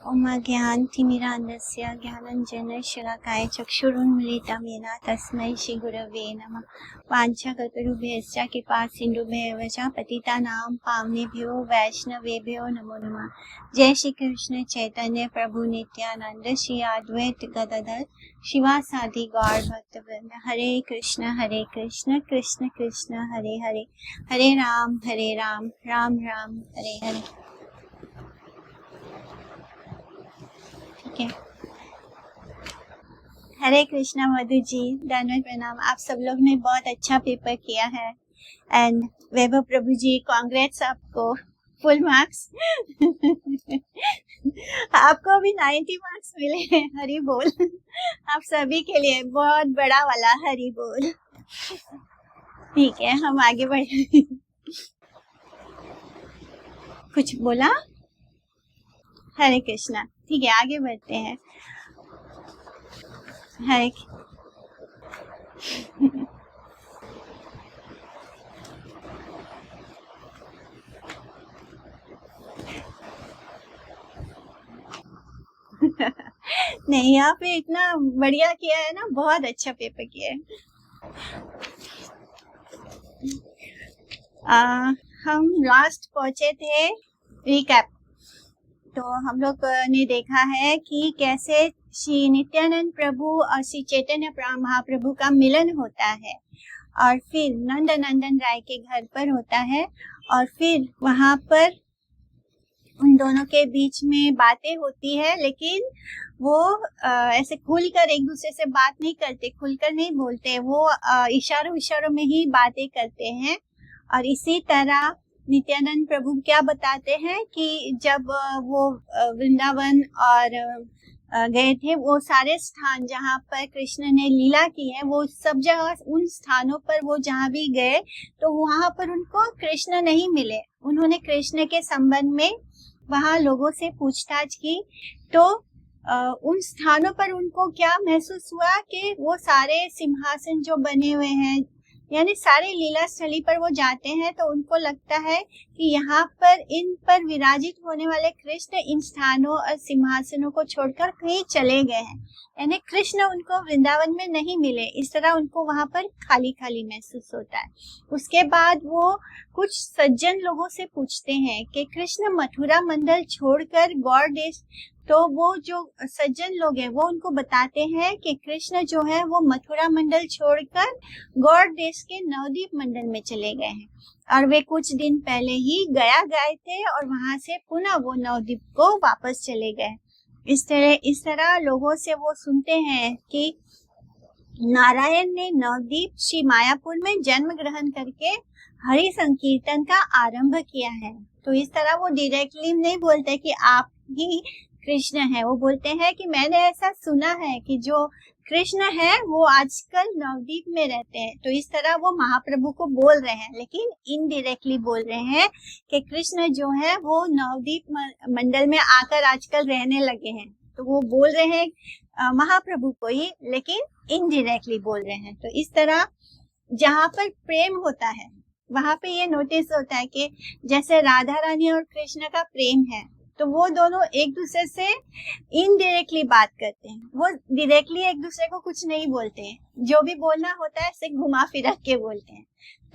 ओम ज्ञानतिमिरान्धस्य ज्ञानाञ्जनशलाकाय चक्षुरुन्मीलितं येन तस्मै श्रीगुरवे नमः। वाञ्छाकल्पतरुभ्यश्च कृपासिन्धुभ्येव च पतितानां पावनेभ्यो वैष्णवेभ्यो नमो नमः। जय श्री कृष्ण चैतन्य प्रभु नित्यानंद श्री अद्वैत गदाधर शिवासादि गौर भक्तवृंद। हरे कृष्ण कृष्ण कृष्ण हरे हरे, हरे राम राम राम हरे हरे। ठीक है, हरे कृष्णा मधु जी, धन्यवाद प्रणाम। आप सब लोग ने बहुत अच्छा पेपर किया है and Vaibhav Prabhu ji congrats आपको, फुल मार्क्स। आपको भी 90 मार्क्स मिले हैं। हरि बोल। आप सभी के लिए बहुत बड़ा वाला हरि बोल। ठीक है, हम आगे बढ़े। कुछ बोला? हरे कृष्णा। ठीक है, आगे बढ़ते हैं। हरे नहीं, यहाँ पे इतना बढ़िया किया है ना, बहुत अच्छा पेपर किया है। हम लास्ट पहुंचे थे रिकैप। तो हम लोग ने देखा है कि कैसे श्री नित्यानंद प्रभु और श्री चैतन्य महाप्रभु का मिलन होता है और फिर नंद नंदन राय के घर पर होता है और फिर वहां पर उन दोनों के बीच में बातें होती है, लेकिन वो ऐसे खुलकर एक दूसरे से बात नहीं करते, खुलकर नहीं बोलते, वो इशारों में ही बातें करते हैं। और इसी तरह नित्यानंद प्रभु क्या बताते हैं कि जब वो वृंदावन और गए थे, वो सारे स्थान जहाँ पर कृष्ण ने लीला की है, वो सब जगह उन स्थानों पर वो जहाँ भी गए तो वहां पर उनको कृष्ण नहीं मिले। उन्होंने कृष्ण के संबंध में वहां लोगों से पूछताछ की तो उन स्थानों पर उनको क्या महसूस हुआ कि वो सारे सिंहासन जो बने हुए हैं, यानी सारे लीला स्थली पर वो जाते हैं तो उनको लगता है कि यहाँ पर इन पर विराजित होने वाले कृष्ण इन स्थानों और सिंहासनों को छोड़कर कहीं चले गए हैं, यानी कृष्ण उनको वृंदावन में नहीं मिले। इस तरह उनको वहां पर खाली खाली महसूस होता है। उसके बाद वो कुछ सज्जन लोगों से पूछते हैं कि कृष्ण मथुरा मंडल छोड़कर गौड़ देश, तो वो जो सज्जन लोग हैं वो उनको बताते हैं कि कृष्ण जो है वो मथुरा मंडल छोड़कर गौड़ देश के नवद्वीप मंडल में चले गए हैं और वे कुछ दिन पहले ही गया गए थे और वहां से पुनः वो नवद्वीप को वापस चले गए। इस तरह लोगों से वो सुनते हैं कि नारायण ने नवद्वीप श्री मायापुर में जन्म ग्रहण करके हरि संकीर्तन का आरंभ किया है। तो इस तरह वो डायरेक्टली नहीं बोलते कि आप ही कृष्ण है, वो बोलते हैं कि मैंने ऐसा सुना है कि जो कृष्ण है वो आजकल नवद्वीप में रहते हैं। तो इस तरह वो महाप्रभु को बोल रहे हैं, लेकिन इनडायरेक्टली बोल रहे हैं कि कृष्ण जो है वो नवद्वीप मंडल में आकर आजकल रहने लगे हैं। तो वो बोल रहे हैं महाप्रभु को ही, लेकिन इनडायरेक्टली बोल रहे हैं। तो इस तरह जहाँ पर प्रेम होता है वहां पे ये नोटिस होता है कि जैसे राधा रानी और कृष्ण का प्रेम है तो वो दोनों एक दूसरे से इनडायरेक्टली बात करते हैं, वो डायरेक्टली एक दूसरे को कुछ नहीं बोलते हैं। जो भी बोलना होता है ऐसे घुमा फिरा के बोलते हैं,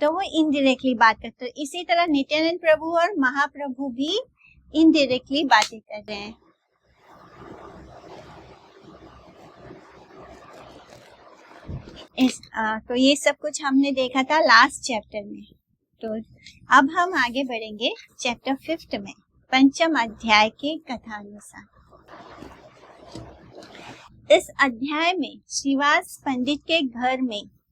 तो वो इनडायरेक्टली बात करते हैं। इसी तरह नित्यानंद प्रभु और महाप्रभु भी इनडायरेक्टली बातें कर रहे हैं। तो ये सब कुछ हमने देखा था लास्ट चैप्टर में। तो अब हम आगे बढ़ेंगे चैप्टर 5 में, पंचम अध्याय के कथानुसार। इस अध्याय में श्रीवास पंडित के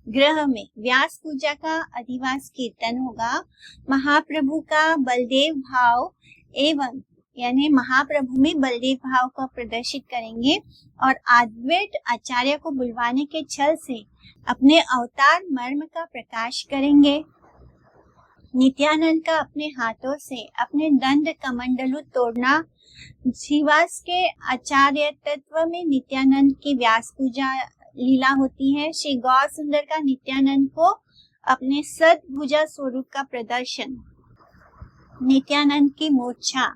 गृह में व्यास पूजा का अधिवास कीर्तन होगा। महाप्रभु का बलदेव भाव एवं यानी महाप्रभु में बलदेव भाव को प्रदर्शित करेंगे और अद्वैत आचार्य को बुलवाने के छल से अपने अवतार मर्म का प्रकाश करेंगे। नित्यानंद का अपने हाथों से अपने दंड कमंडलू तोड़ना। श्रीवास के आचार्य तत्व में नित्यानंद की व्यास पूजा लीला होती है। श्री गौर सुंदर का नित्यानंद को अपने सद्भुजा स्वरूप का प्रदर्शन, नित्यानंद की मूर्छा,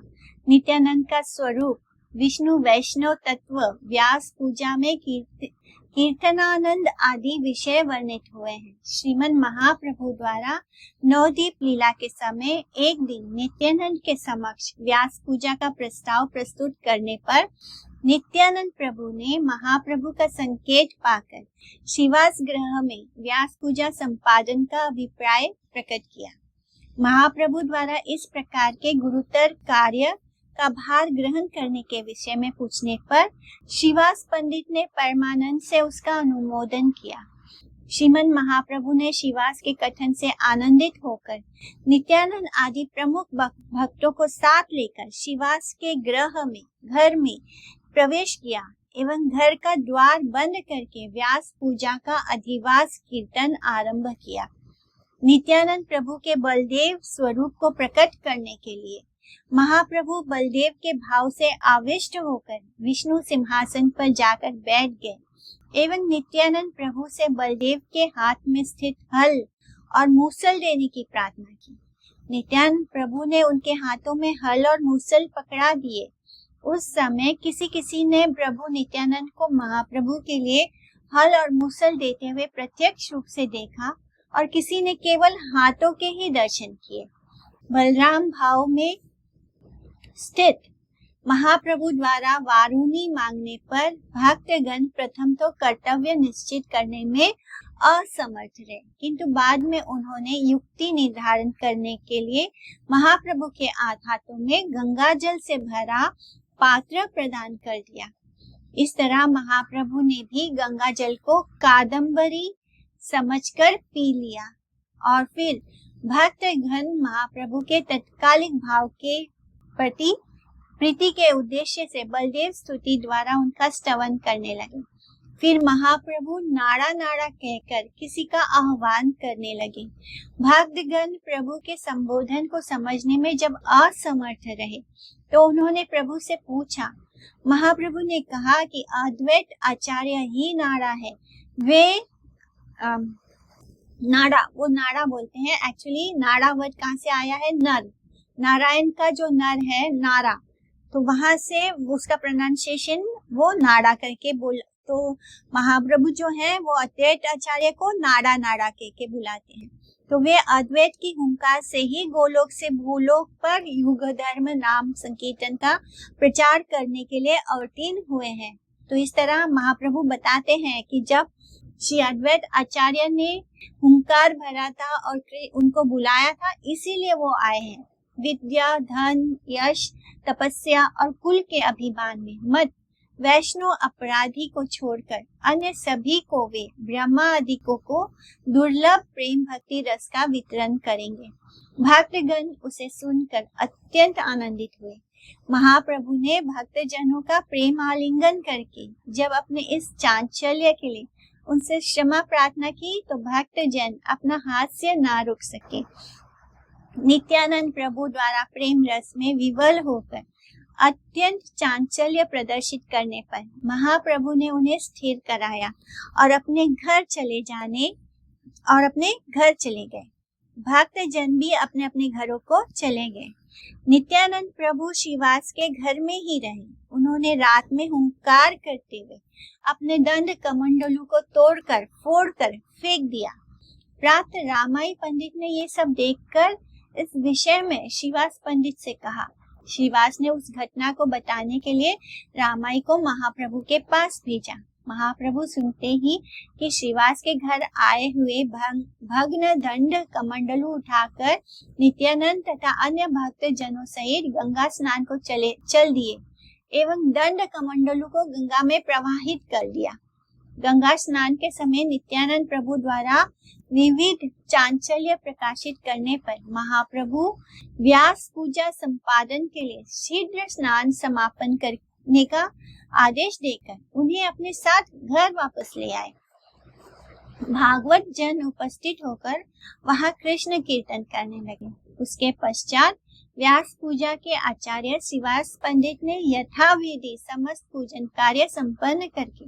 नित्यानंद का स्वरूप विष्णु वैष्णव तत्व, व्यास पूजा में कीर्तनानंद आदि विषय वर्णित हुए हैं। श्रीमन महाप्रभु द्वारा नवदीप लीला के समय एक दिन नित्यानंद के समक्ष व्यास पूजा का प्रस्ताव प्रस्तुत करने पर नित्यानंद प्रभु ने महाप्रभु का संकेत पाकर शिवास ग्रह में व्यास पूजा संपादन का अभिप्राय प्रकट किया। महाप्रभु द्वारा इस प्रकार के गुरुतर कार्य का भार ग्रहण करने के विषय में पूछने पर शिवास पंडित ने परमानंद से उसका अनुमोदन किया। श्रीमन महाप्रभु ने शिवास के कथन से आनंदित होकर नित्यानंद आदि प्रमुख भक्तों को साथ लेकर शिवास के घर में प्रवेश किया एवं घर का द्वार बंद करके व्यास पूजा का अधिवास कीर्तन आरंभ किया। नित्यानंद प्रभु के बलदेव स्वरूप को प्रकट करने के लिए महाप्रभु बलदेव के भाव से आविष्ट होकर विष्णु सिंहासन पर जाकर बैठ गए एवं नित्यानंद प्रभु से बलदेव के हाथ में स्थित हल और मूसल देने की प्रार्थना की। नित्यानंद प्रभु ने उनके हाथों में हल और मूसल पकड़ा दिए। उस समय किसी ने प्रभु नित्यानंद को महाप्रभु के लिए हल और मूसल देते हुए प्रत्यक्ष रूप से देखा और किसी ने केवल हाथों के ही दर्शन किए। बलराम भाव में स्थित महाप्रभु द्वारा वारुणी मांगने पर भक्तगण प्रथम तो कर्तव्य निश्चित करने में असमर्थ रहे, किंतु बाद में उन्होंने युक्ति निर्धारण करने के लिए महाप्रभु के हाथों में गंगा जल से भरा पात्र प्रदान कर दिया। इस तरह महाप्रभु ने भी गंगा जल को कादम्बरी समझकर पी लिया और फिर भक्तगण महाप्रभु के तत्कालिक भाव के प्रति प्रीति के उद्देश्य से बलदेव स्तुति द्वारा उनका स्तवन करने लगे। फिर महाप्रभु नाड़ा नाड़ा कहकर किसी का आह्वान करने लगे। भक्तगण प्रभु के संबोधन को समझने में जब असमर्थ रहे तो उन्होंने प्रभु से पूछा। महाप्रभु ने कहा कि अद्वैत आचार्य ही नाड़ा है। वे वो नाड़ा बोलते हैं। एक्चुअली नाड़ा वर्ड कहाँ से आया है? नर। नारायण का जो नर है नारा, तो वहां से उसका प्रोनाउंसिएशन वो नाड़ा करके बोल। तो महाप्रभु जो है वो अद्वैत आचार्य को नाड़ा नाड़ा के बुलाते हैं। तो वे अद्वैत की हुंकार से ही गोलोक से भूलोक पर युग धर्म नाम संकीर्तन का प्रचार करने के लिए अवतीर्ण हुए हैं। तो इस तरह महाप्रभु बताते हैं कि जब श्री अद्वैत आचार्य ने हुंकार भरा था और उनको बुलाया था, इसीलिए वो आए हैं। विद्या, धन, यश, तपस्या और कुल के अभिमान में मत वैष्णव अपराधी को छोड़कर अन्य सभी को वे ब्रह्मा आदिकों को दुर्लभ प्रेम भक्ति रस का वितरण करेंगे। भक्तगण उसे सुनकर अत्यंत आनंदित हुए। महाप्रभु ने भक्तजनों का प्रेम आलिंगन करके जब अपने इस चांचल्य के लिए उनसे क्षमा प्रार्थना की तो भक्तजन अपना हास्य ना रोक सके। नित्यानंद प्रभु द्वारा प्रेम रस में विवल होकर अत्यंत चांचल्य प्रदर्शित करने पर महाप्रभु ने उन्हें स्थिर कराया और अपने घर चले गए। भक्तजन भी अपने अपने घरों को चले गए। नित्यानंद प्रभु शिवास के घर में ही रहे। उन्होंने रात में हुंकार करते हुए अपने दंड कमंडलू को तोड़कर फोड़कर फेंक दिया। प्रात रामाई पंडित ने ये सब देखकर इस विषय में शिवास पंडित से कहा। शिवास ने उस घटना को बताने के लिए रामाई को महाप्रभु के पास भेजा। महाप्रभु सुनते ही कि श्रीवास के घर आए हुए भग्न दंड कमंडलू उठाकर नित्यानंद तथा अन्य भक्त जनों सहित गंगा स्नान को चल दिए एवं दंड कमंडलू को गंगा में प्रवाहित कर दिया। गंगा स्नान के समय नित्यानंद प्रभु द्वारा विविध चांचल्य प्रकाशित करने पर महाप्रभु व्यास पूजा संपादन के लिए शीघ्र स्नान समापन करने का आदेश देकर उन्हें अपने साथ घर वापस ले आए। भागवत जन उपस्थित होकर वहां कृष्ण कीर्तन करने लगे। उसके पश्चात व्यास पूजा के आचार्य शिवास पंडित ने यथाविधि समस्त पूजन कार्य संपन्न करके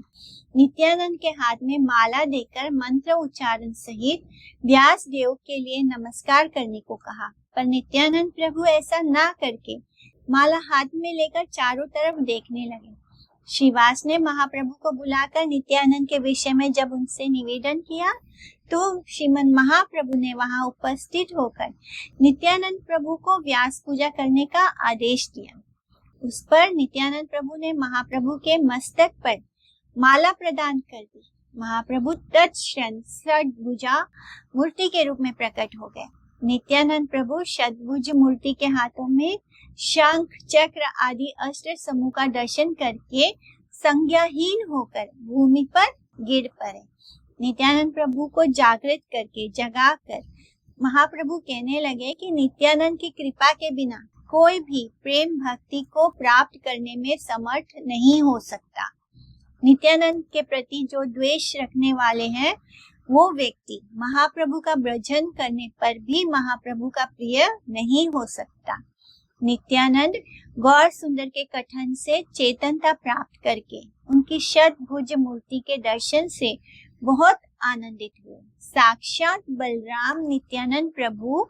नित्यानंद के हाथ में माला देकर मंत्र उच्चारण सहित व्यास देव के लिए नमस्कार करने को कहा। पर नित्यानंद प्रभु ऐसा ना करके माला हाथ में लेकर चारों तरफ देखने लगे। श्रीवास ने महाप्रभु को बुलाकर नित्यानंद के विषय में जब उनसे निवेदन किया तो श्रीमन महाप्रभु ने वहां उपस्थित होकर नित्यानंद प्रभु को व्यास पूजा करने का आदेश दिया। उस पर नित्यानंद प्रभु ने महाप्रभु के मस्तक पर माला प्रदान कर दी। महाप्रभु तत्क्षण षड्भुजा मूर्ति के रूप में प्रकट हो गए। नित्यानंद प्रभु षड्भुज मूर्ति के हाथों में शंख चक्र आदि अस्त्र समूह का दर्शन करके संज्ञाहीन होकर भूमि पर गिर पड़े। नित्यानंद प्रभु को जागृत करके जगाकर महाप्रभु कहने लगे कि नित्यानंद की कृपा के बिना कोई भी प्रेम भक्ति को प्राप्त करने में समर्थ नहीं हो सकता। नित्यानंद के प्रति जो द्वेष रखने वाले हैं वो व्यक्ति महाप्रभु का भजन करने पर भी महाप्रभु का प्रिय नहीं हो सकता। नित्यानंद गौर सुंदर के कथन से चेतनता प्राप्त करके उनकी षड्भुज मूर्ति के दर्शन से बहुत आनंदित हुए। साक्षात बलराम नित्यानंद प्रभु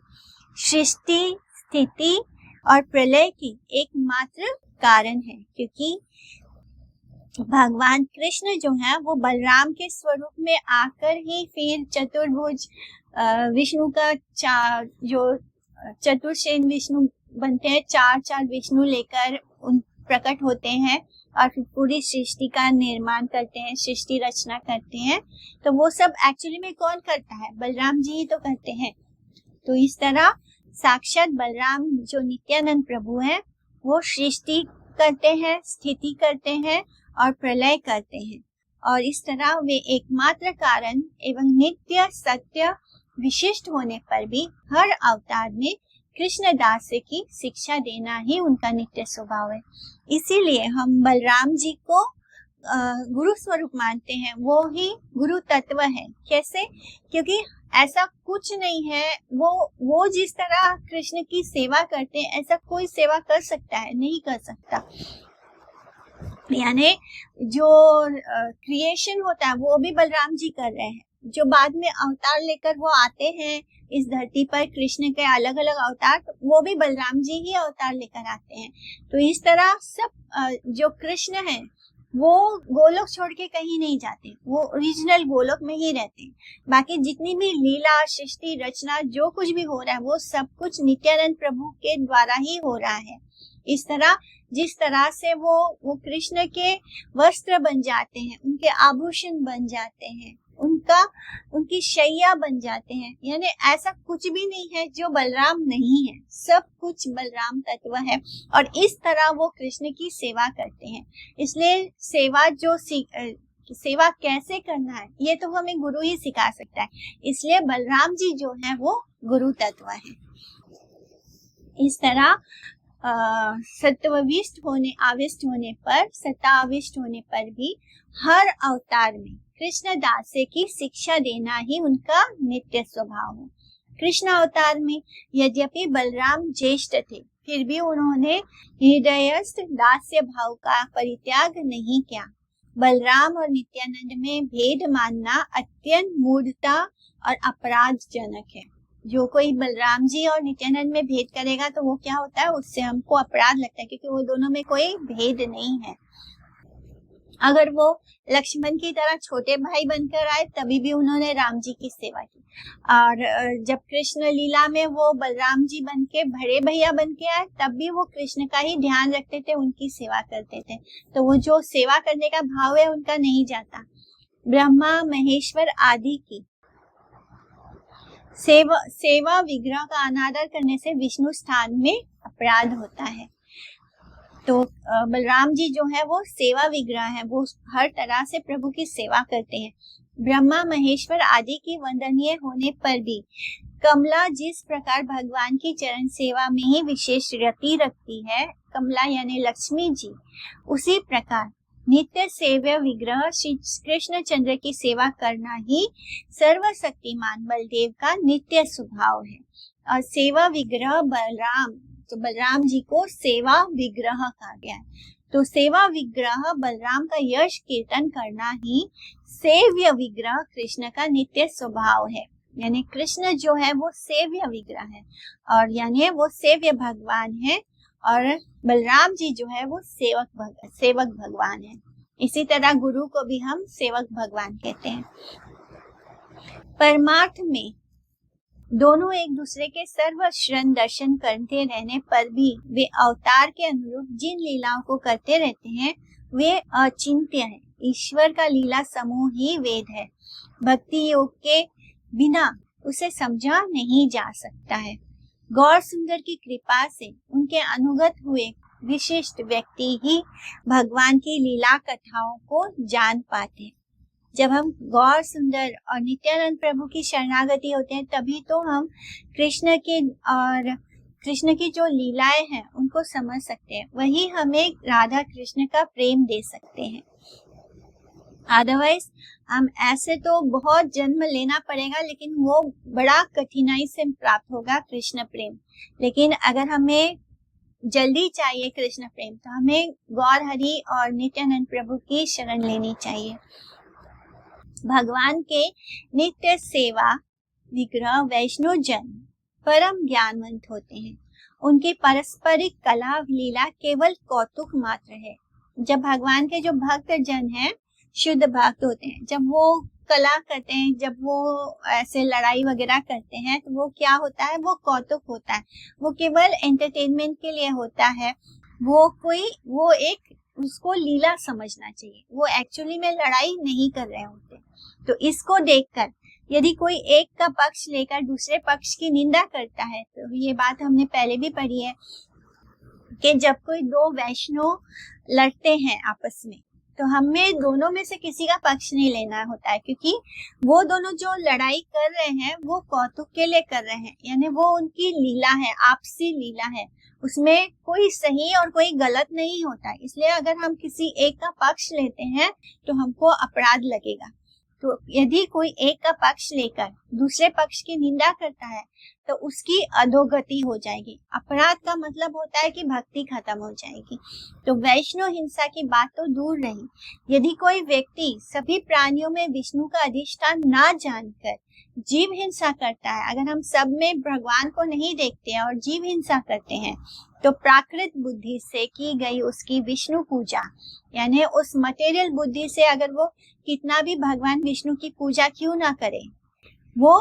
सृष्टि स्थिति और प्रलय की एकमात्र कारण है, क्योंकि भगवान कृष्ण जो है वो बलराम के स्वरूप में आकर ही फिर चतुर्भुज विष्णु का जो चतुर्सेन विष्णु बनते हैं, चार विष्णु लेकर उन प्रकट होते हैं और फिर पूरी सृष्टि का निर्माण करते हैं, सृष्टि रचना करते हैं। तो वो सब एक्चुअली में कौन करता है? बलराम जी ही तो करते हैं। तो इस तरह साक्षात बलराम जो नित्यानंद प्रभु हैं वो सृष्टि करते हैं, स्थिति करते हैं और प्रलय करते हैं, और इस तरह वे एकमात्र कारण एवं नित्य सत्य विशिष्ट होने पर भी हर अवतार में कृष्ण दास की शिक्षा देना ही उनका नित्य स्वभाव है। इसीलिए हम बलराम जी को गुरु स्वरूप मानते हैं, वो ही गुरु तत्व है। कैसे? क्योंकि ऐसा कुछ नहीं है, वो जिस तरह कृष्ण की सेवा करते हैं ऐसा कोई सेवा कर सकता है? नहीं कर सकता। यानी जो क्रिएशन होता है वो भी बलराम जी कर रहे हैं। जो बाद में अवतार लेकर वो आते हैं इस धरती पर, कृष्ण के अलग अलग अवतार, तो वो भी बलराम जी ही अवतार लेकर आते हैं। तो इस तरह सब जो कृष्ण है वो गोलोक छोड़ के कहीं नहीं जाते, वो ओरिजिनल गोलोक में ही रहते हैं। बाकी जितनी भी लीला सृष्टि रचना जो कुछ भी हो रहा है वो सब कुछ नित्यानंद प्रभु के द्वारा ही हो रहा है। इस तरह जिस तरह से वो कृष्ण के वस्त्र बन जाते हैं, उनके आभूषण बन जाते हैं, उनकी शैया बन जाते हैं, यानी ऐसा कुछ भी नहीं है जो बलराम नहीं है, सब कुछ बलराम तत्व है। और इस तरह वो कृष्ण की सेवा करते हैं। इसलिए सेवा कैसे करना है ये तो हमें गुरु ही सिखा सकता है। इसलिए बलराम जी जो है वो गुरु तत्व है। इस तरह आविष्ट होने पर भी हर अवतार में कृष्ण दास की शिक्षा देना ही उनका नित्य स्वभाव है। कृष्ण अवतार में यद्यपि बलराम ज्येष्ठ थे, फिर भी उन्होंने हृदयस्थ दास्य भाव का परित्याग नहीं किया। बलराम और नित्यानंद में भेद मानना अत्यंत मूढ़ता और अपराधजनक है। जो कोई बलराम जी और नित्यानंद में भेद करेगा तो वो क्या होता है, उससे हमको अपराध लगता है, क्योंकि वो दोनों में कोई भेद नहीं है। अगर वो लक्ष्मण की तरह छोटे भाई बनकर आए तभी भी उन्होंने राम जी की सेवा की, और जब कृष्ण लीला में वो बलराम जी बन के बड़े भैया बन के आए तब भी वो कृष्ण का ही ध्यान रखते थे, उनकी सेवा करते थे। तो वो जो सेवा करने का भाव है उनका नहीं जाता। ब्रह्मा महेश्वर आदि की सेवा विग्रह का अनादर करने से विष्णु स्थान में अपराध होता है। तो बलराम जी जो है वो सेवा विग्रह है, वो हर तरह से प्रभु की सेवा करते हैं। ब्रह्मा महेश्वर आदि की वंदनीय होने पर भी कमला जिस प्रकार भगवान की चरण सेवा में ही विशेष रति रखती है, कमला यानी लक्ष्मी जी, उसी प्रकार नित्य सेव्य विग्रह श्री कृष्ण चंद्र की सेवा करना ही सर्वशक्तिमान बलदेव का नित्य स्वभाव है। और सेवा विग्रह बलराम, तो बलराम जी को सेवा विग्रह कहा गया है। तो सेवा विग्रह बलराम का यश कीर्तन करना ही सेव्य विग्रह कृष्ण का नित्य स्वभाव है। यानी कृष्ण जो है वो सेव्य विग्रह है, और यानी वो सेव्य भगवान है, और बलराम जी जो है वो सेवक भगवान है। इसी तरह गुरु को भी हम सेवक भगवान कहते हैं। परमार्थ में दोनों एक दूसरे के सर्वशरण दर्शन करते रहने पर भी वे अवतार के अनुरूप जिन लीलाओं को करते रहते हैं वे अचिंत्य है। ईश्वर का लीला समूह ही वेद है। भक्ति योग के बिना उसे समझा नहीं जा सकता है। गौर सुंदर की कृपा से उनके अनुगत हुए विशिष्ट व्यक्ति ही भगवान की लीला कथाओं को जान पाते हैं। जब हम गौर सुंदर और नित्यानंद प्रभु की शरणागति होते हैं तभी तो हम कृष्ण की जो लीलाएं हैं उनको समझ सकते हैं। वही हमें राधा कृष्ण का प्रेम दे सकते हैं। अदरवाइज हम ऐसे तो बहुत जन्म लेना पड़ेगा, लेकिन वो बड़ा कठिनाई से प्राप्त होगा कृष्ण प्रेम। लेकिन अगर हमें जल्दी चाहिए कृष्ण प्रेम तो हमें गौर हरि और नित्यानंद प्रभु की शरण लेनी चाहिए। भगवान के नित्य सेवा विग्रह वैष्णव जन परम ज्ञानवंत होते हैं। उनकी पारस्परिक कला लीला केवल कौतुक मात्र है। जब भगवान के जो भक्त जन हैं, शुद्ध भक्त होते हैं, जब वो कला करते हैं, जब वो ऐसे लड़ाई वगैरह करते हैं तो वो क्या होता है, वो कौतुक होता है। वो केवल एंटरटेनमेंट के लिए होता है। वो एक उसको लीला समझना चाहिए। वो एक्चुअली में लड़ाई नहीं कर रहे होते। तो इसको देखकर यदि कोई एक का पक्ष लेकर दूसरे पक्ष की निंदा करता है तो ये बात हमने पहले भी पढ़ी है कि जब कोई दो वैष्णव लड़ते हैं आपस में तो हमें दोनों में से किसी का पक्ष नहीं लेना होता है, क्योंकि वो दोनों जो लड़ाई कर रहे हैं वो कौतुक के लिए कर रहे हैं। यानी वो उनकी लीला है, आपसी लीला है, उसमें कोई सही और कोई गलत नहीं होता है। इसलिए अगर हम किसी एक का पक्ष लेते हैं तो हमको अपराध लगेगा। तो यदि कोई एक का पक्ष लेकर दूसरे पक्ष की निंदा करता है तो उसकी अधोगति हो जाएगी। अपराध का मतलब होता है कि भक्ति खत्म हो जाएगी। तो वैष्णव हिंसा की बात तो दूर रही। यदि कोई व्यक्ति सभी प्राणियों में विष्णु का अधिष्ठान ना जानकर जीव हिंसा करता है, अगर हम सब में भगवान को नहीं देखते हैं और जीव हिंसा करते हैं तो प्राकृत बुद्धि से की गई उसकी विष्णु पूजा, यानी उस मटेरियल बुद्धि से अगर वो कितना भी भगवान विष्णु की पूजा क्यों ना करे, वो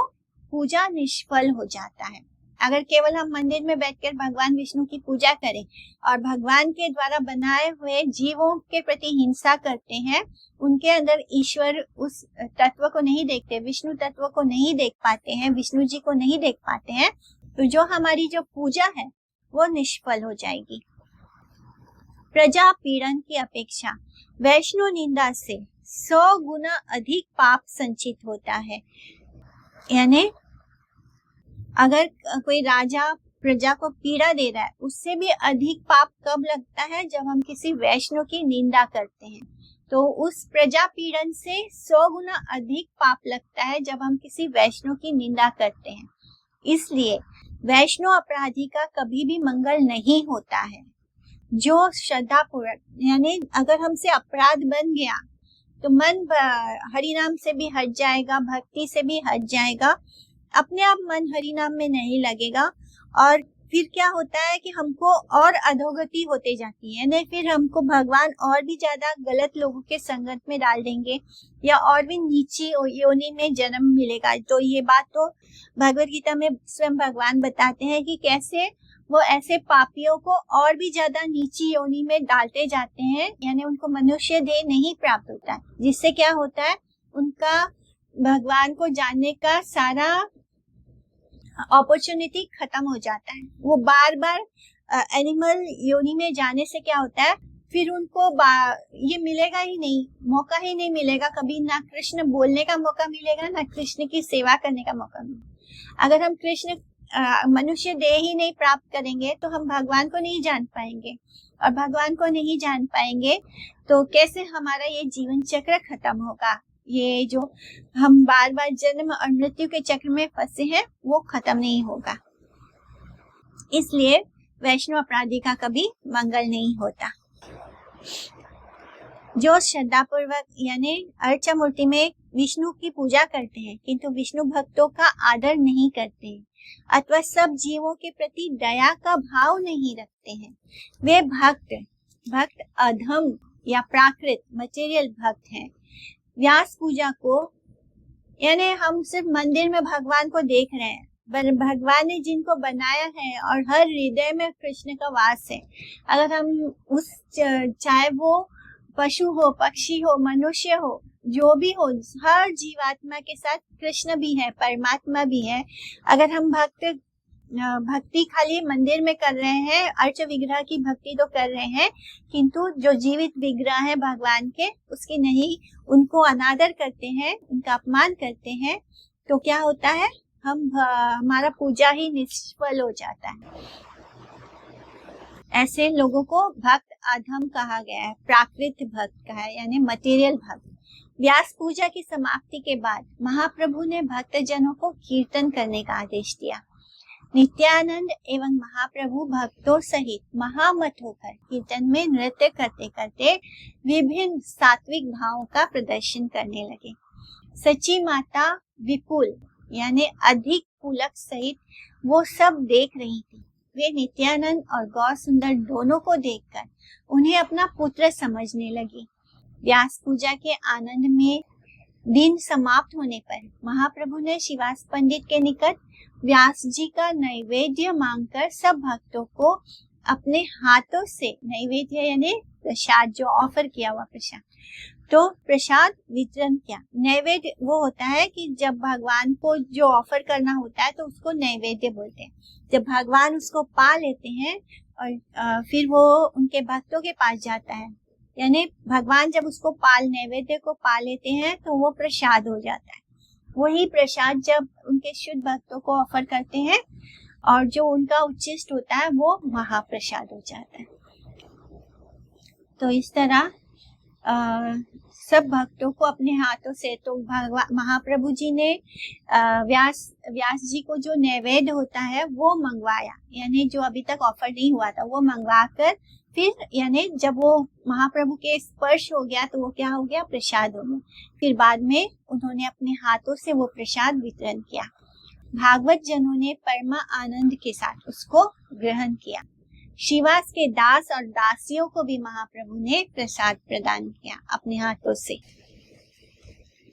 पूजा निष्फल हो जाता है। अगर केवल हम मंदिर में बैठकर भगवान विष्णु की पूजा करें और भगवान के द्वारा बनाए हुए जीवों के प्रति हिंसा करते हैं, उनके अंदर ईश्वर उस तत्व को नहीं देखते, विष्णु तत्व को नहीं देख पाते हैं, विष्णु जी को नहीं देख पाते हैं, तो जो हमारी जो पूजा है वो निष्फल हो जाएगी। प्रजा पीड़न की अपेक्षा वैष्णव निंदा से 100 गुना अधिक पाप संचित होता है। यानी अगर कोई राजा प्रजा को पीड़ा दे रहा है, उससे भी अधिक पाप कब लगता है, जब हम किसी वैष्णव की निंदा करते हैं। तो उस प्रजा पीड़न से 100 गुना अधिक पाप लगता है जब हम किसी वैष्णव की निंदा करते हैं। इसलिए वैष्णव अपराधी का कभी भी मंगल नहीं होता है। जो श्रद्धा पूर्वक, यानी अगर हमसे अपराध बन गया तो मन हरिनाम से भी हट जाएगा, भक्ति से भी हट जाएगा, अपने आप मन हरिनाम में नहीं लगेगा, और फिर क्या होता है कि हमको और अधोगति होते जाती है। नहीं, फिर हमको भगवान और भी ज्यादा गलत लोगों के संगत में डाल देंगे या और भी नीची योनि में जन्म मिलेगा। तो ये बात तो भगवत गीता में स्वयं भगवान बताते हैं कि कैसे वो ऐसे पापियों को और भी ज्यादा नीची योनि में डालते जाते हैं, यानी उनको मनुष्य देह नहीं प्राप्त होता है, जिससे क्या होता है, उनका भगवान को जानने का सारा अपॉर्चुनिटी खत्म हो जाता है। वो बार बार एनिमल योनि में जाने से क्या होता है, फिर उनको ये मिलेगा ही नहीं, मौका ही नहीं मिलेगा कभी, ना कृष्ण बोलने का मौका मिलेगा, ना कृष्ण की सेवा करने का मौका मिलेगा। अगर हम कृष्ण मनुष्य देह ही नहीं प्राप्त करेंगे तो हम भगवान को नहीं जान पाएंगे, और भगवान को नहीं जान पाएंगे तो कैसे हमारा ये जीवन चक्र खत्म होगा। ये जो हम बार बार जन्म और मृत्यु के चक्र में फंसे हैं वो खत्म नहीं होगा। इसलिए वैष्णव अपराधी का कभी मंगल नहीं होता। जो श्रद्धा पूर्वक यानी अर्चा मूर्ति में विष्णु की पूजा करते हैं किंतु विष्णु भक्तों का आदर नहीं करते हैं अथवा सब जीवों के प्रति दया का भाव नहीं रखते हैं, वे भक्त अधम या प्राकृत मटेरियल भक्त हैं। व्यास पूजा को यानी हम सिर्फ मंदिर में भगवान को देख रहे हैं, भगवान ने जिनको बनाया है और हर हृदय में कृष्ण का वास है। अगर हम उस चाहे वो पशु हो, पक्षी हो, मनुष्य हो, जो भी हो, हर जीवात्मा के साथ कृष्ण भी है, परमात्मा भी है। अगर हम भक्ति खाली मंदिर में कर रहे हैं, अर्च विग्रह की भक्ति तो कर रहे हैं किंतु जो जीवित विग्रह है भगवान के उसकी नहीं, उनको अनादर करते हैं, उनका अपमान करते हैं, तो क्या होता है, हमारा पूजा ही निष्फल हो जाता है। ऐसे लोगों को भक्त अधम कहा गया है, प्राकृत भक्त कहा है, यानी मटेरियल भक्त। व्यास पूजा की समाप्ति के बाद महाप्रभु ने भक्तजनों को कीर्तन करने का आदेश दिया। नित्यानंद एवं महाप्रभु भक्तों सहित महामत होकर कीर्तन में नृत्य करते करते विभिन्न सात्विक भावों का प्रदर्शन करने लगे। सची माता विपुल यानी अधिक पुलक सहित वो सब देख रही थी। वे नित्यानंद और गौर सुंदर दोनों को देखकर उन्हें अपना पुत्र समझने लगी। व्यास पूजा के आनंद में दिन समाप्त होने पर महाप्रभु ने श्रीवास पंडित के निकट व्यास जी का नैवेद्य मांगकर सब भक्तों को अपने हाथों से, नैवेद्य यानी प्रसाद, जो ऑफर किया हुआ प्रसाद, तो प्रसाद वितरण किया। नैवेद्य वो होता है कि जब भगवान को जो ऑफर करना होता है तो उसको नैवेद्य बोलते हैं। जब भगवान उसको पा लेते हैं और फिर वो उनके भक्तों के पास जाता है, यानी भगवान जब उसको नैवेद्य को पा लेते हैं तो वो प्रसाद हो जाता है। वही प्रसाद जब उनके शुद्ध भक्तों को ऑफर करते हैं और जो उनका उच्चिष्ट होता है वो महाप्रसाद हो जाता है। तो इस तरह सब भक्तों को अपने हाथों से, तो महाप्रभु जी ने व्यास जी को जो नैवेद्य होता है वो मंगवाया, यानी जो अभी तक ऑफर नहीं हुआ था वो मंगवा कर फिर, यानी जब वो महाप्रभु के स्पर्श हो गया तो वो क्या हो गया, प्रसाद हो गया। फिर बाद में उन्होंने अपने हाथों से वो प्रसाद वितरण किया। भागवत जनों ने परमा आनंद के साथ उसको ग्रहण किया। श्रीवास के दास और दासियों को भी महाप्रभु ने प्रसाद प्रदान किया अपने हाथों से।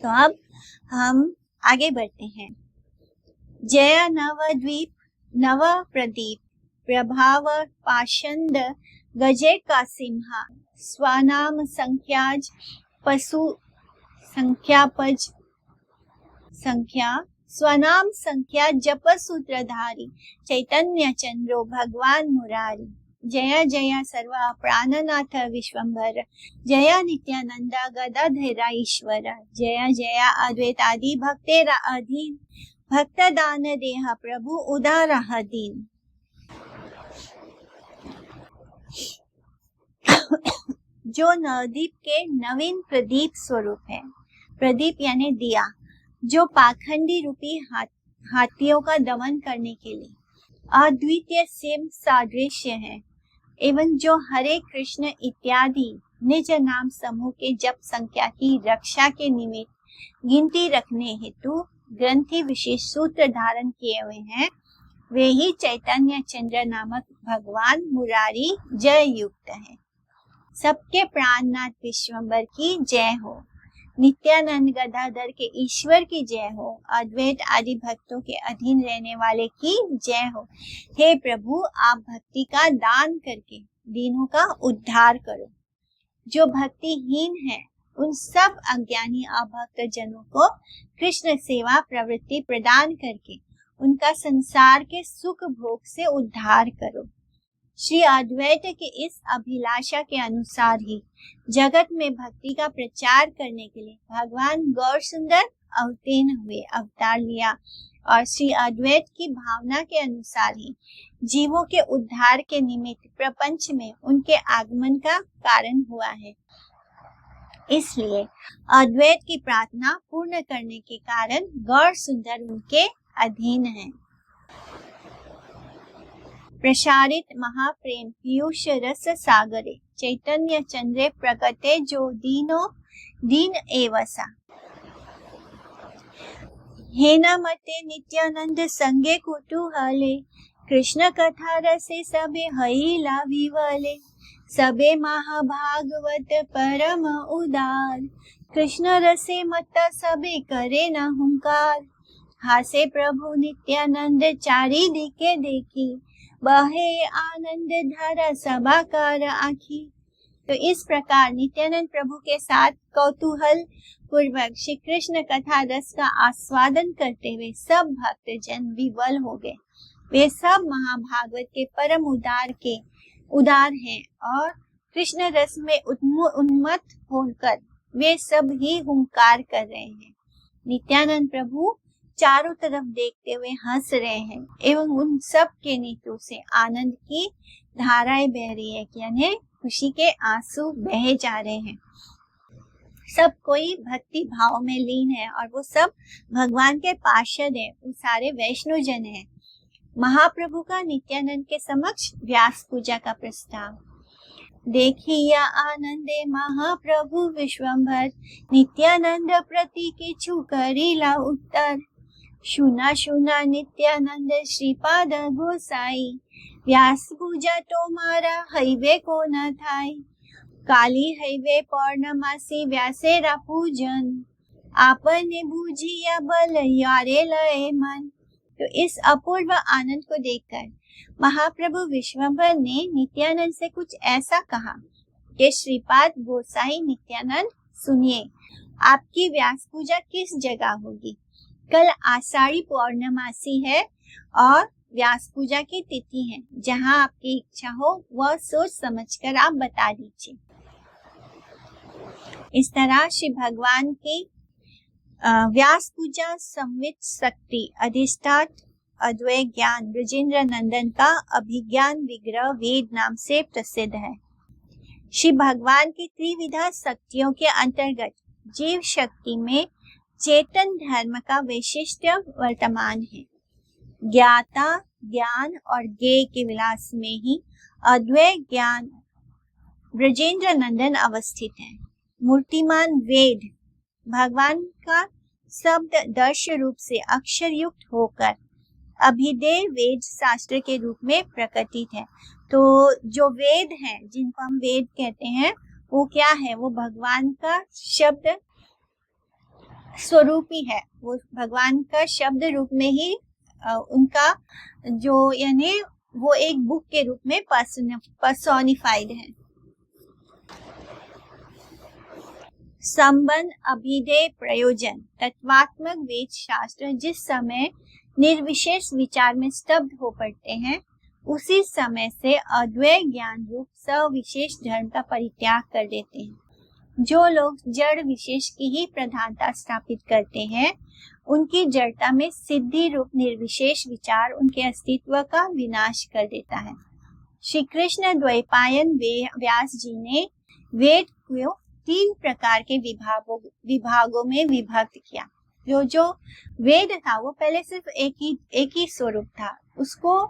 तो अब हम आगे बढ़ते हैं। जय नवद्वीप नव प्रदीप प्रभाव पाषंड गजे का सिंहा स्वनाम संख्याज पशु संख्यापज संख्या स्वनाम संख्या जप सूत्रधारी चैतन्य चंद्रो भगवान मुरारी। जय जय सर्व प्राणनाथ विश्वंभर जय नित्यानंदा गदाधरा ईश्वर। जय जय अद्वैतादि भक्तेरा अधीन भक्त दान देह प्रभु उदारह दीन। जो नवदीप के नवीन प्रदीप स्वरूप है। प्रदीप यानी दिया, जो पाखंडी रूपी हाथियों का दमन करने के लिए अद्वितीय सेम सादृश्य है, एवं जो हरे कृष्ण इत्यादि निज नाम समूह के जप संख्या की रक्षा के निमित्त गिनती रखने हेतु ग्रंथि विशेष सूत्र धारण किए हुए हैं, वे ही चैतन्य चंद्र नामक भगवान मुरारी जय युक्त है। सबके प्राणनाथ विश्वंभर की जय हो। नित्यानंद गदाधर के ईश्वर की जय हो। अद्वैत आदि भक्तों के अधीन रहने वाले की जय हो। हे प्रभु, आप भक्ति का दान करके दीनों का उद्धार करो। जो भक्तिहीन है उन सब अज्ञानी अभक्त जनों को कृष्ण सेवा प्रवृत्ति प्रदान करके उनका संसार के सुख भोग से उद्धार करो। श्री अद्वैत के इस अभिलाषा के अनुसार ही जगत में भक्ति का प्रचार करने के लिए भगवान गौर सुंदर अवतीर्ण हुए, अवतार लिया, और श्री अद्वैत की भावना के अनुसार ही जीवों के उद्धार के निमित्त प्रपंच में उनके आगमन का कारण हुआ है। इसलिए अद्वैत की प्रार्थना पूर्ण करने के कारण गौर सुंदर उनके अधीन है। प्रसारित महाप्रेम पीयूष रस सागरे चैतन्य चंद्रे प्रकटे जो दीनो दीन एवसा। हे न मते नित्यानंद संगे कुतूहले, कृष्ण कथा रसे सबे हईला विवले। सबे महाभागवत परम उदार, कृष्ण रसे मत सबे करे न हुंकार। हासे प्रभु नित्यानंद चारि दिके देखी, बहे आनंद धारा सभाकार आखी। तो इस प्रकार नित्यानंद प्रभु के साथ कौतूहल पूर्वक श्री कृष्ण कथा रस का आस्वादन करते हुए सब भक्तजन विवल हो गए। वे सब महाभागवत के परम उदार हैं और कृष्ण रस में उन्मत्त होकर वे सब ही हुंकार कर रहे हैं। नित्यानंद प्रभु चारों तरफ देखते हुए हंस रहे हैं एवं उन सब के नेत्रों से आनंद की धाराएं बह रही है, यानी खुशी के आंसू बहे जा रहे हैं। सब कोई भक्ति भाव में लीन है और वो सब भगवान के पार्षद हैं, वो सारे वैष्णव जन हैं। महाप्रभु का नित्यानंद के समक्ष व्यास पूजा का प्रस्ताव। देखिया आनंदे महाप्रभु विश्वंभर, नित्यानंद प्रति किछु करीला उत्तर। शुना शुना नित्यानंद श्रीपाद गोसाई, व्यास पूजा तो मारा हईवे को न थाई। काली हईवे पौर्णमासी व्यासेरा पूजन, आपने बूझिया बल यारे लय मन। तो इस अपूर्व आनंद को देखकर महाप्रभु विश्वंभर ने नित्यानंद से कुछ ऐसा कहा कि श्रीपाद गोसाई नित्यानंद सुनिए, आपकी व्यास पूजा किस जगह होगी? कल आषाढ़ी पौर्णमासी है और व्यास पूजा की तिथि है। जहां आपकी इच्छा हो वह सोच समझकर आप बता दीजिए। इस तरह श्री भगवान की व्यास पूजा संवित शक्ति अधिष्ठात अद्वैत ज्ञान ब्रजेंद्र नंदन का अभिज्ञान विग्रह वेद नाम से प्रसिद्ध है। श्री भगवान की त्रिविधा शक्तियों के अंतर्गत जीव शक्ति में चेतन धर्म का वैशिष्ट वर्तमान है। ज्ञाता ज्ञान और ज्ञेय के विलास में ही अद्वैत ज्ञान ब्रजेंद्र नंदन अवस्थित है। मूर्तिमान वेद भगवान का शब्द दर्श रूप से अक्षर युक्त होकर अभिधेय वेद शास्त्र के रूप में प्रकटित है। तो जो वेद हैं, जिनको हम वेद कहते हैं, वो क्या है? वो भगवान का शब्द स्वरूप ही है। वो भगवान का शब्द रूप में ही उनका जो यानी वो एक बुक के रूप में पर्सोनिफाइड है। संबंध अभिधेय प्रयोजन तत्वात्मक वेद शास्त्र जिस समय निर्विशेष विचार में स्तब्ध हो पड़ते हैं, उसी समय से अद्वैत ज्ञान रूप सविशेष धर्म का परित्याग कर देते हैं। जो लोग जड़ विशेष की ही प्रधानता स्थापित करते हैं, उनकी जड़ता में सिद्धि रूप निर्विशेष विचार उनके अस्तित्व का विनाश कर देता है। श्री कृष्ण द्वैपायन व्यास जी ने वेद को 3 प्रकार के विभागों में विभक्त किया। जो वेद था वो पहले सिर्फ एक ही स्वरूप था, उसको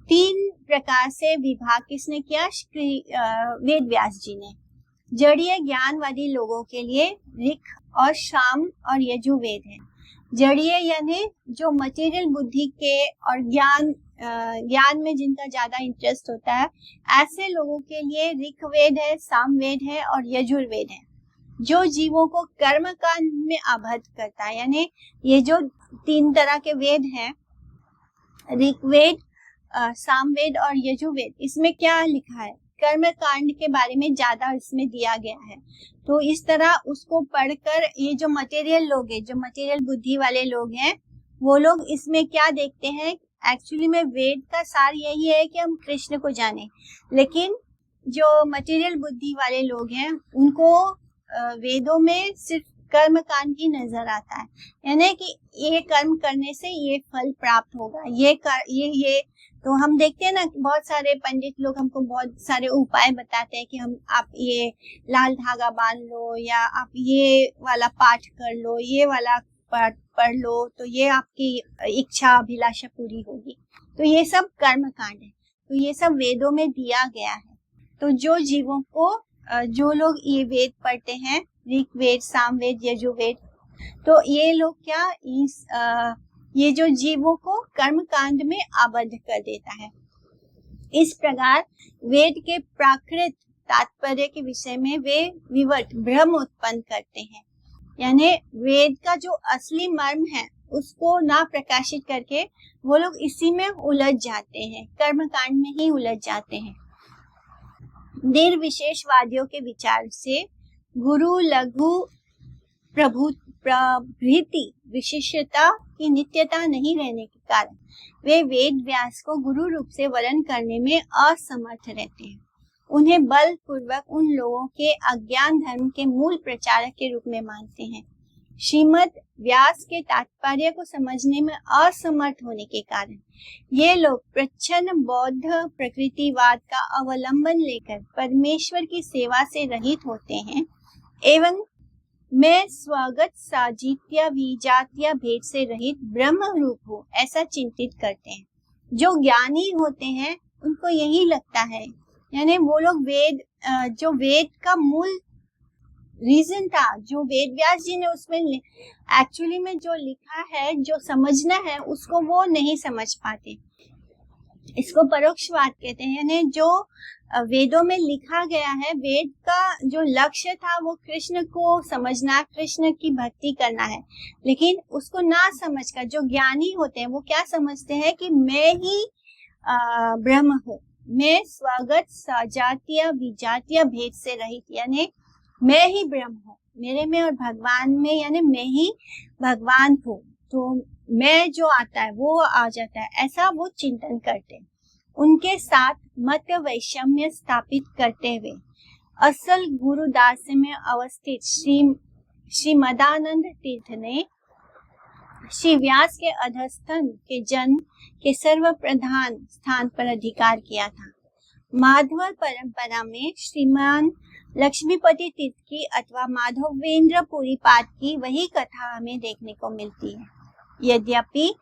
3 प्रकार से विभाग किसने किया? वेद व्यास जी ने। जड़ीय ज्ञानवादी लोगों के लिए ऋक और साम और यजुर्वेद है। जड़ीय यानी जो मटेरियल बुद्धि के और ज्ञान में जिनका ज्यादा इंटरेस्ट होता है, ऐसे लोगों के लिए ऋग्वेद है, सामवेद है और यजुर्वेद है। जो जीवों को कर्म कांड में आबद्ध करता है, यानी ये जो 3 तरह के वेद हैं, ऋग्वेद, सामवेद और यजुर्वेद, इसमें क्या लिखा है? कर्म कांड के बारे में ज्यादा इसमें दिया गया है। तो इस तरह उसको पढ़कर ये जो मटेरियल लोग हैं, जो मटेरियल बुद्धि वाले लोग हैं, वो लोग इसमें क्या देखते हैं? एक्चुअली में वेद का सार यही है कि हम कृष्ण को जाने, लेकिन जो मटेरियल बुद्धि वाले लोग हैं उनको वेदों में सिर्फ कर्म कांड ही नजर आता है, यानी कि ये कर्म करने से ये फल प्राप्त होगा। ये तो हम देखते हैं ना, बहुत सारे पंडित लोग हमको बहुत सारे उपाय बताते हैं कि आप ये लाल धागा बांध लो, या आप ये वाला पाठ कर लो, ये वाला पाठ पढ़ लो, तो ये आपकी इच्छा अभिलाषा पूरी होगी। तो ये सब कर्म कांड है, तो ये सब वेदों में दिया गया है। तो जो जीवों को, जो लोग ये वेद पढ़ते हैं, ऋग्वेद, सामवेद, यजुर्वेद, तो ये लोग क्या ये जो जीवों को कर्म कांड में आबद्ध कर देता है। इस प्रकार वेद के प्राकृत तात्पर्य के विषय में वे विवर्त भ्रम उत्पन्न करते हैं, यानी वेद का जो असली मर्म है उसको ना प्रकाशित करके वो लोग इसी में उलझ जाते हैं, कर्म कांड में ही उलझ जाते हैं। निर्विशेषवादियों के विचार से गुरु लघु प्रभृति विशिष्टता की नित्यता नहीं रहने के कारण वे वेद व्यास को गुरु रूप से वर्ण करने में असमर्थ रहते हैं। उन्हें बलपूर्वक उन लोगों के अज्ञान धर्म के मूल प्रचारक के रूप में मानते हैं। श्रीमद् व्यास के तात्पर्य को समझने में असमर्थ होने के कारण ये लोग प्रच्छन्न बौद्ध प्रकृतिवाद का अवलंबन लेकर परमेश्वर की सेवा से रहित होते हैं एवं मैं स्वगत साजित्य विजातीय भेद से रहित ब्रह्म रूप हूँ ऐसा चिंतित करते हैं। जो ज्ञानी होते हैं उनको यही लगता है, यानी वो लोग जो वेद का मूल रीजन था, जो वेद व्यास जी ने उसमें एक्चुअली में जो लिखा है, जो समझना है, उसको वो नहीं समझ पाते। इसको परोक्षवाद कहते हैं, यानी जो वेदों में लिखा गया है, वेद का जो लक्ष्य था वो कृष्ण को समझना, कृष्ण की भक्ति करना है, लेकिन उसको ना समझकर जो ज्ञानी होते हैं वो क्या समझते हैं कि मैं ही ब्रह्म हूँ, मैं स्वगत सजातीय विजातीय भेद से रहित, यानी मैं ही ब्रह्म हूँ, मेरे में और भगवान में, यानी मैं ही भगवान हूँ, तो मैं जो आता है वो आ जाता है, ऐसा वो चिंतन करते हैं। उनके साथ मत वैषम्य स्थापित करते हुए असल गुरुदास में अवस्थित श्री मदानंद तीर्थ ने श्री व्यास के अधस्थन के जन्म के सर्व प्रधान स्थान पर अधिकार किया था। माधव परंपरा में श्रीमान लक्ष्मीपति तीर्थ की अथवा माधवेंद्र पुरी पाद की वही कथा हमें देखने को मिलती है। यद्यपि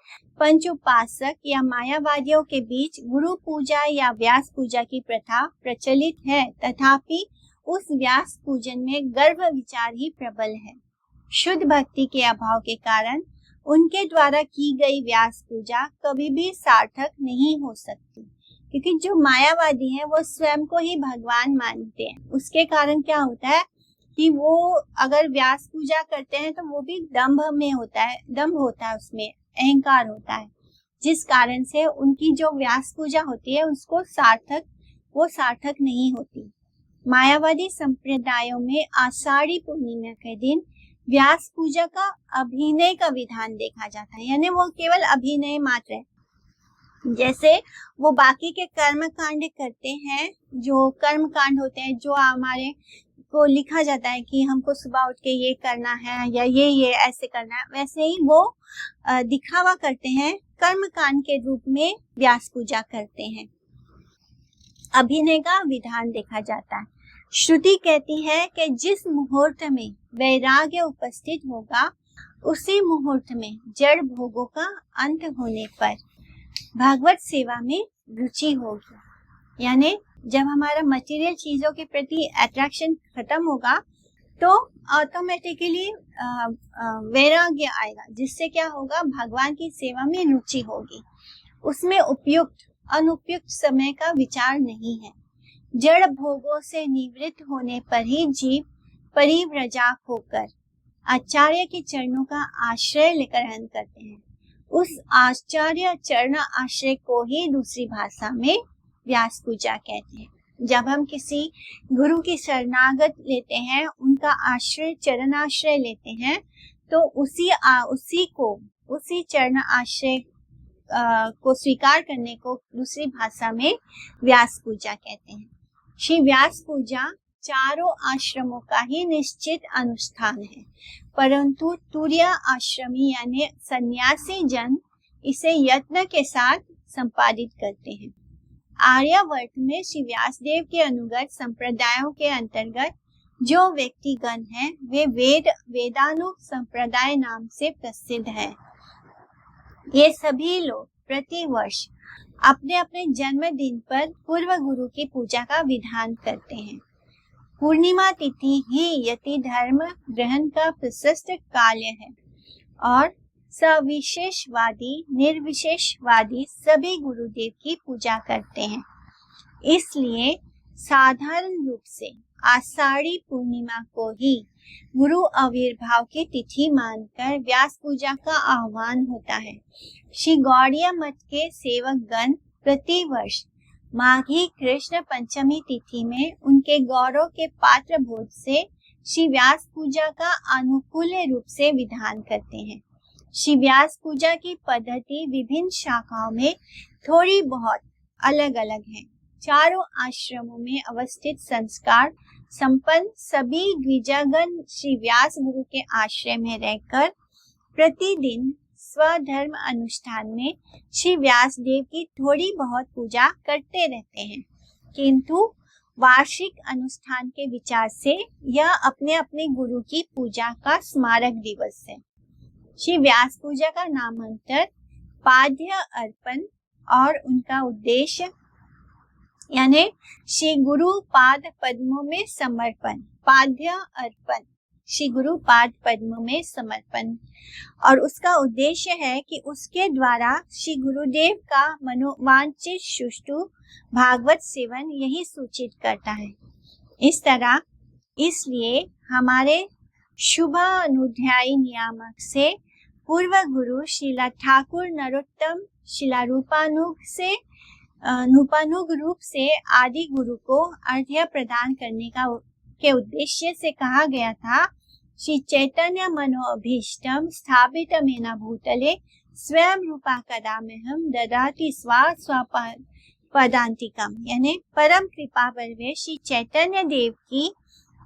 पंच उपासक या मायावादियों के बीच गुरु पूजा या व्यास पूजा की प्रथा प्रचलित है, तथापि उस व्यास पूजन में गर्भ विचार ही प्रबल है। शुद्ध भक्ति के अभाव के कारण उनके द्वारा की गई व्यास पूजा कभी भी सार्थक नहीं हो सकती, क्योंकि जो मायावादी है वो स्वयं को ही भगवान मानते हैं। उसके कारण क्या होता है कि वो अगर व्यास पूजा करते हैं तो वो भी दंभ में होता है, दंभ होता है, उसमें अहंकार होता है, जिस कारण से उनकी जो व्यास पूजा होती है उसको सार्थक नहीं होती। मायावादी संप्रदायों में आषाढ़ी पूर्णिमा के दिन व्यास पूजा का अभिनय का विधान देखा जाता है, यानी वो केवल अभिनय मात्र है। जैसे वो बाकी के कर्म कांड करते हैं, जो कर्म कांड होते हैं, जो हमारे को लिखा जाता है कि हमको सुबह उठ के ये करना है या ये ऐसे करना है, वैसे ही वो दिखावा करते हैं, कर्म कांड के रूप में व्यास पूजा करते हैं। अभिनय का विधान देखा जाता है। श्रुति कहती है कि जिस मुहूर्त में वैराग्य उपस्थित होगा उसी मुहूर्त में जड़ भोगों का अंत होने पर भागवत सेवा में रुचि होगी, यानी जब हमारा मटेरियल चीजों के प्रति अट्रैक्शन खत्म होगा तो ऑटोमेटिकली वैराग्य आएगा, जिससे क्या होगा, भगवान की सेवा में रुचि होगी। उसमें उपयुक्त अनुपयुक्त समय का विचार नहीं है। जड़ भोगों से निवृत्त होने पर ही जीव परिव्रजक होकर आचार्य के चरणों का आश्रय ग्रहण करते हैं। उस आचार्य चरण आश्रय को ही दूसरी भाषा में व्यास पूजा कहते हैं। जब हम किसी गुरु की शरणागत लेते हैं, उनका आश्रय चरण आश्रय लेते हैं, तो उसी चरण आश्रय को स्वीकार करने को दूसरी भाषा में व्यास पूजा कहते हैं। श्री व्यास पूजा चारों आश्रमों का ही निश्चित अनुष्ठान है, परंतु तुर्य आश्रमी यानी सन्यासी जन इसे यत्न के साथ संपादित करते हैं। आर्यावर्त में श्री व्यासदेव के अनुगत संप्रदायों के अंतर्गत जो व्यक्तिगण हैं, वे वेदानु संप्रदाय नाम से प्रसिद्ध है। ये सभी लोग प्रति वर्ष अपने अपने जन्मदिन पर पूर्व गुरु की पूजा का विधान करते हैं। पूर्णिमा तिथि ही यति धर्म ग्रहण का प्रशस्त काल है और सविशेषवादी निर्विशेषवादी सभी गुरुदेव की पूजा करते हैं। इसलिए साधारण रूप से आषाढ़ी पूर्णिमा को ही गुरु आविर्भाव की तिथि मानकर व्यास पूजा का आह्वान होता है। श्री गौड़िया मठ के सेवक गण प्रति वर्ष माघी कृष्ण पंचमी तिथि में उनके गौरव के पात्र बोध से श्री व्यास पूजा का अनुकूल रूप से विधान करते हैं। श्री व्यास पूजा की पद्धति विभिन्न शाखाओं में थोड़ी बहुत अलग अलग है। चारों आश्रमों में अवस्थित संस्कार संपन्न सभी द्विजागण श्री व्यास गुरु के आश्रय में रहकर प्रतिदिन स्वधर्म अनुष्ठान में श्री व्यास देव की थोड़ी बहुत पूजा करते रहते हैं, किंतु वार्षिक अनुष्ठान के विचार से यह अपने अपने गुरु की पूजा का स्मारक दिवस है। श्री व्यास पूजा का नामांतर पाद्य अर्पण और उनका उद्देश्य यानी श्री गुरु पाद पद्मों में समर्पण, पाद्य अर्पण श्री गुरु पाद पद्मों में समर्पण, और उसका उद्देश्य है कि उसके द्वारा श्री गुरुदेव का मनोवांछित सुष्ठु भागवत सेवन यही सूचित करता है। इस तरह इसलिए हमारे शुभ अनुध्यायी नियामक से पूर्व गुरु श्रीला ठाकुर नरोत्तम श्रीला रूपानुग रूप से आदि गुरु को अर्घ्य प्रदान करने के उद्देश्य से कहा गया था, श्री चैतन्य मनोभीष्टम स्थापित मेना भूतले स्वयं रूपा कदा में हम ददाति पदांतिकम, यानी परम कृपा बलवे श्री चैतन्य देव की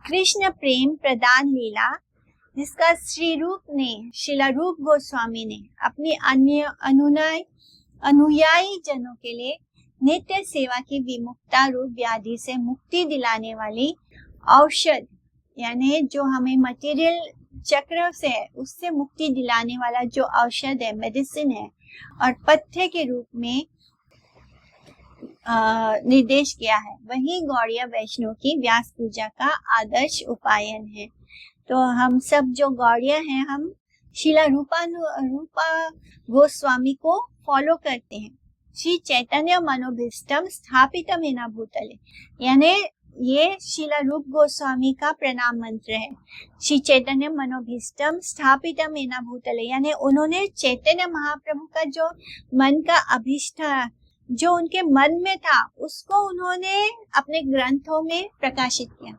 कृष्ण प्रेम प्रदान लीला, जिसका श्री रूप ने शिला रूप गोस्वामी ने अपनी अन्य अनुयायी जनों के लिए नित्य सेवा की विमुक्ता रूप व्याधि से मुक्ति दिलाने वाली औषध, यानी जो हमें मटेरियल चक्र से है उससे मुक्ति दिलाने वाला जो औषध है, मेडिसिन है, और पथ्य के रूप में निर्देश किया है, वही गौड़िया वैष्णव की व्यास पूजा का आदर्श उपायन है। तो हम सब जो गौड़िया हैं, हम शिला रूपा गोस्वामी को फॉलो करते हैं। श्री चैतन्य मनोभीष्टम स्थापित मेना भूतले, यानी ये शिला रूप गोस्वामी का प्रणाम मंत्र है। श्री चैतन्य मनोभीष्टम स्थापित मेना भूतले, यानी उन्होंने चैतन्य महाप्रभु का जो मन का अभिष्ट जो उनके मन में था उसको उन्होंने अपने ग्रंथों में प्रकाशित किया।